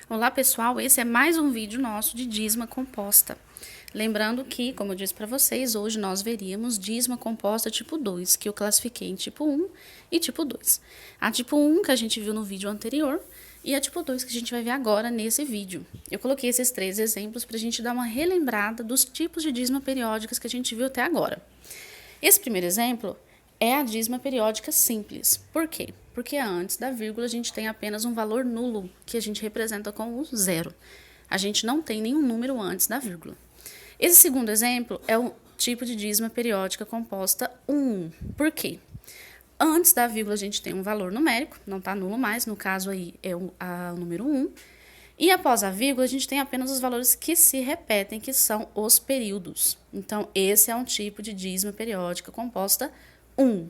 Olá pessoal, esse é mais um vídeo nosso de dízima composta. Lembrando que, como eu disse para vocês, hoje nós veríamos dízima composta tipo 2, que eu classifiquei em tipo 1 e tipo 2. A tipo 1 que a gente viu no vídeo anterior e a tipo 2 que a gente vai ver agora nesse vídeo. Eu coloquei esses três exemplos para a gente dar uma relembrada dos tipos de dízima periódicas que a gente viu até agora. Esse primeiro exemplo é a dízima periódica simples. Por quê? Porque antes da vírgula a gente tem apenas um valor nulo, que a gente representa com o zero. A gente não tem nenhum número antes da vírgula. Esse segundo exemplo é o tipo de dízima periódica composta 1. Por quê? Antes da vírgula a gente tem um valor numérico, não está nulo mais, no caso aí é o número 1. E após a vírgula, a gente tem apenas os valores que se repetem, que são os períodos. Então, esse é um tipo de dízima periódica composta 1.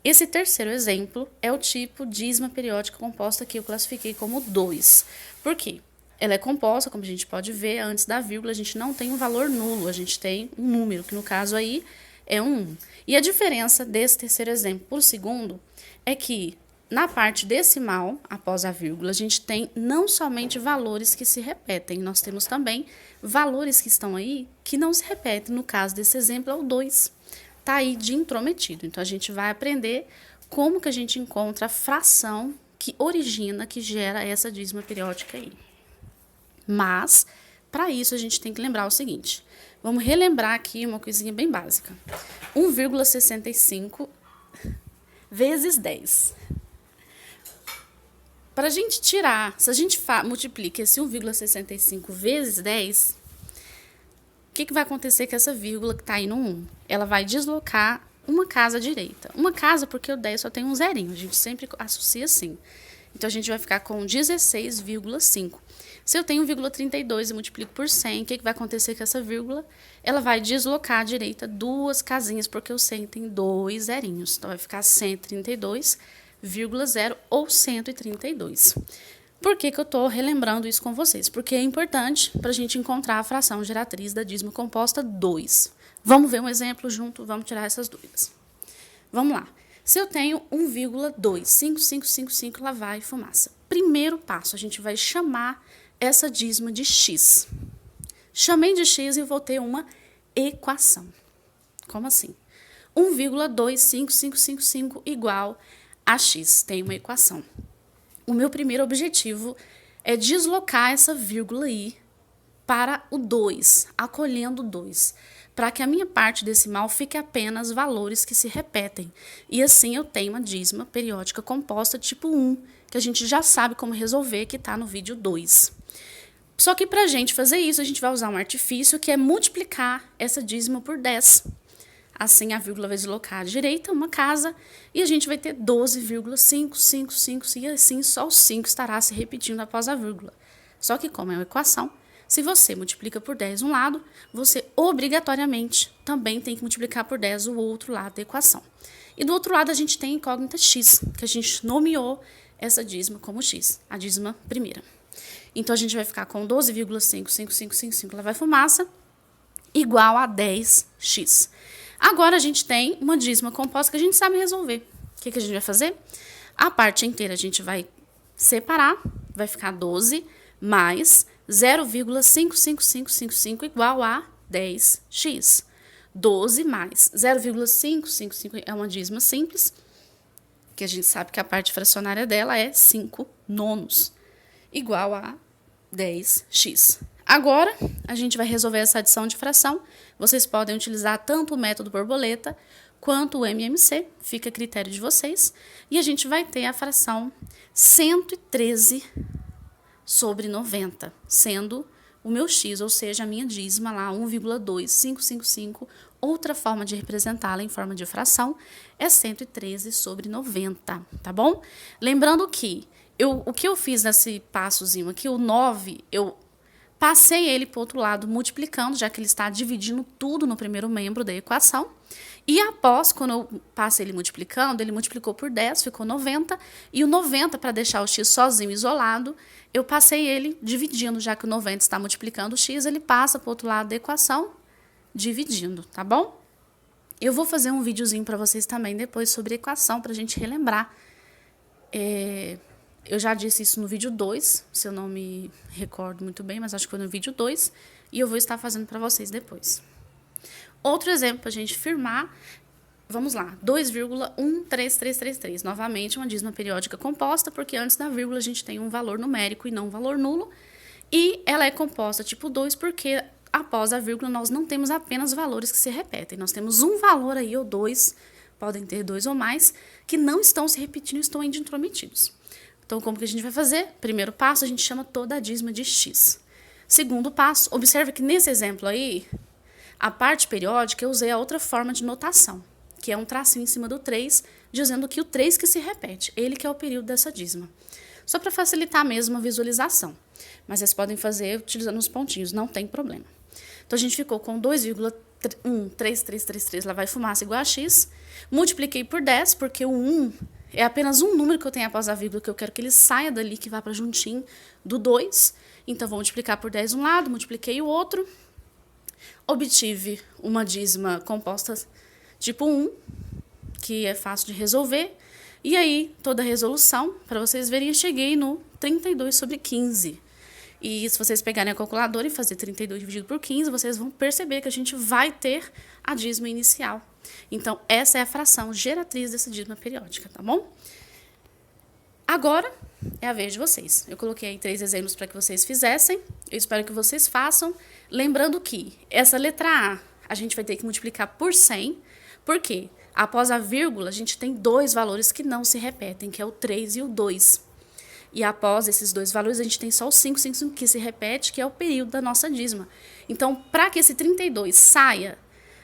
Esse terceiro exemplo é o tipo dízima periódica composta que eu classifiquei como 2. Por quê? Ela é composta, como a gente pode ver, antes da vírgula a gente não tem um valor nulo, a gente tem um número, que no caso aí é um 1. E a diferença desse terceiro exemplo para o segundo é que na parte decimal, após a vírgula, a gente tem não somente valores que se repetem, nós temos também valores que estão aí que não se repetem. No caso desse exemplo é o 2. Está aí de intrometido. Então, a gente vai aprender como que a gente encontra a fração que origina, que gera essa dízima periódica aí. Mas, para isso, a gente tem que lembrar o seguinte. Vamos relembrar aqui uma coisinha bem básica. 1,65 vezes 10. Para a gente tirar, se a gente multiplica esse 1,65 vezes 10, o que vai acontecer com essa vírgula que está aí no 1? Ela vai deslocar uma casa à direita. Uma casa porque o 10 só tem um zerinho, a gente sempre associa assim. Então, a gente vai ficar com 16,5. Se eu tenho 1,32 e multiplico por 100, o que vai acontecer com essa vírgula? Ela vai deslocar à direita duas casinhas, porque o 100 tem dois zerinhos. Então, vai ficar 132,0 ou 132. Por que eu estou relembrando isso com vocês? Porque é importante para a gente encontrar a fração geratriz da dízima composta 2. Vamos ver um exemplo junto, vamos tirar essas dúvidas. Vamos lá. Se eu tenho 1,2, 5555, lá vai fumaça. Primeiro passo, a gente vai chamar essa dízima de x. Chamei de x e vou ter uma equação. Como assim? 1,25555 igual a x. Tem uma equação. O meu primeiro objetivo é deslocar essa vírgula aí para o 2, acolhendo o 2, para que a minha parte decimal fique apenas valores que se repetem. E assim eu tenho uma dízima periódica composta tipo 1, que a gente já sabe como resolver, que está no vídeo 2. Só que para a gente fazer isso, a gente vai usar um artifício que é multiplicar essa dízima por 10. Assim, a vírgula vai deslocar à direita uma casa e a gente vai ter 12,555 e assim só o 5 estará se repetindo após a vírgula. Só que como é uma equação, se você multiplica por 10 um lado, você obrigatoriamente também tem que multiplicar por 10 o outro lado da equação. E do outro lado a gente tem a incógnita x, que a gente nomeou essa dízima como x, a dízima primeira. Então, a gente vai ficar com 12,55555, lá vai fumaça, igual a 10x. Agora, a gente tem uma dízima composta que a gente sabe resolver. O que a gente vai fazer? A parte inteira a gente vai separar, vai ficar 12 mais 0,55555 igual a 10x. 12 mais 0,555 é uma dízima simples, que a gente sabe que a parte fracionária dela é 5 nonos, igual a 10x. Agora, a gente vai resolver essa adição de fração. Vocês podem utilizar tanto o método borboleta quanto o MMC, fica a critério de vocês. E a gente vai ter a fração 113 sobre 90, sendo o meu x, ou seja, a minha dízima lá, 1,2555. Outra forma de representá-la em forma de fração é 113 sobre 90, tá bom? Lembrando que o que eu fiz nesse passozinho aqui, o 9, eu passei ele para o outro lado multiplicando, já que ele está dividindo tudo no primeiro membro da equação. E após, quando eu passei ele multiplicando, ele multiplicou por 10, ficou 90. E o 90, para deixar o x sozinho, isolado, eu passei ele dividindo, já que o 90 está multiplicando o x, ele passa para o outro lado da equação, dividindo, tá bom? Eu vou fazer um videozinho para vocês também depois sobre equação, para a gente relembrar Eu já disse isso no vídeo 2, se eu não me recordo muito bem, mas acho que foi no vídeo 2, e eu vou estar fazendo para vocês depois. Outro exemplo para a gente firmar, vamos lá, 2,13333. Novamente, uma dízima periódica composta, porque antes da vírgula a gente tem um valor numérico e não um valor nulo, e ela é composta tipo 2 porque após a vírgula nós não temos apenas valores que se repetem, nós temos um valor aí ou dois, podem ter dois ou mais, que não estão se repetindo e estão intrometidos. Então, como que a gente vai fazer? Primeiro passo, a gente chama toda a dízima de x. Segundo passo, observe que nesse exemplo aí, a parte periódica eu usei a outra forma de notação, que é um tracinho em cima do 3, dizendo que o 3 que se repete, ele que é o período dessa dízima. Só para facilitar mesmo a visualização. Mas vocês podem fazer utilizando os pontinhos, não tem problema. Então, a gente ficou com 2,13333, lá vai fumaça igual a x. Multipliquei por 10, porque o 1 é apenas um número que eu tenho após a vírgula, que eu quero que ele saia dali, que vá para juntinho do 2. Então, vou multiplicar por 10 um lado, multipliquei o outro. Obtive uma dízima composta tipo 1, que é fácil de resolver. E aí, toda a resolução, para vocês verem, eu cheguei no 32 sobre 15. E se vocês pegarem a calculadora e fazer 32 dividido por 15, vocês vão perceber que a gente vai ter a dízima inicial. Então, essa é a fração geratriz dessa dízima periódica, tá bom? Agora, é a vez de vocês. Eu coloquei aí 3 exemplos para que vocês fizessem. Eu espero que vocês façam. Lembrando que essa letra A gente vai ter que multiplicar por 100. Por quê? Após a vírgula, a gente tem dois valores que não se repetem, que é o 3 e o 2. E após esses dois valores, a gente tem só o 5 que se repete, que é o período da nossa dízima. Então, para que esse 32 saia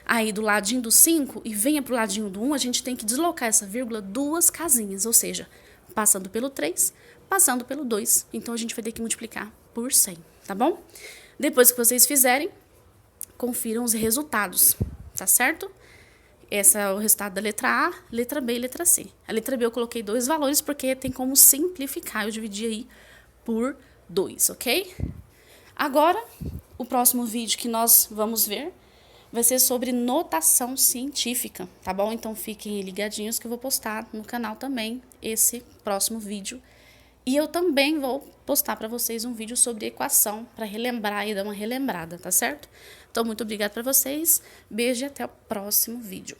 aí do ladinho do 5 e venha para o ladinho do 1, a gente tem que deslocar essa vírgula duas casinhas, ou seja, passando pelo 3, passando pelo 2. Então, a gente vai ter que multiplicar por 100, tá bom? Depois que vocês fizerem, confiram os resultados, tá certo? Esse é o resultado da letra A, letra B e letra C. A letra B eu coloquei dois valores porque tem como simplificar. Eu dividi aí por 2, ok? Agora, o próximo vídeo que nós vamos ver vai ser sobre notação científica, tá bom? Então, fiquem ligadinhos que eu vou postar no canal também esse próximo vídeo. E eu também vou postar para vocês um vídeo sobre equação, para relembrar e dar uma relembrada, tá certo? Então, muito obrigada para vocês, beijo e até o próximo vídeo.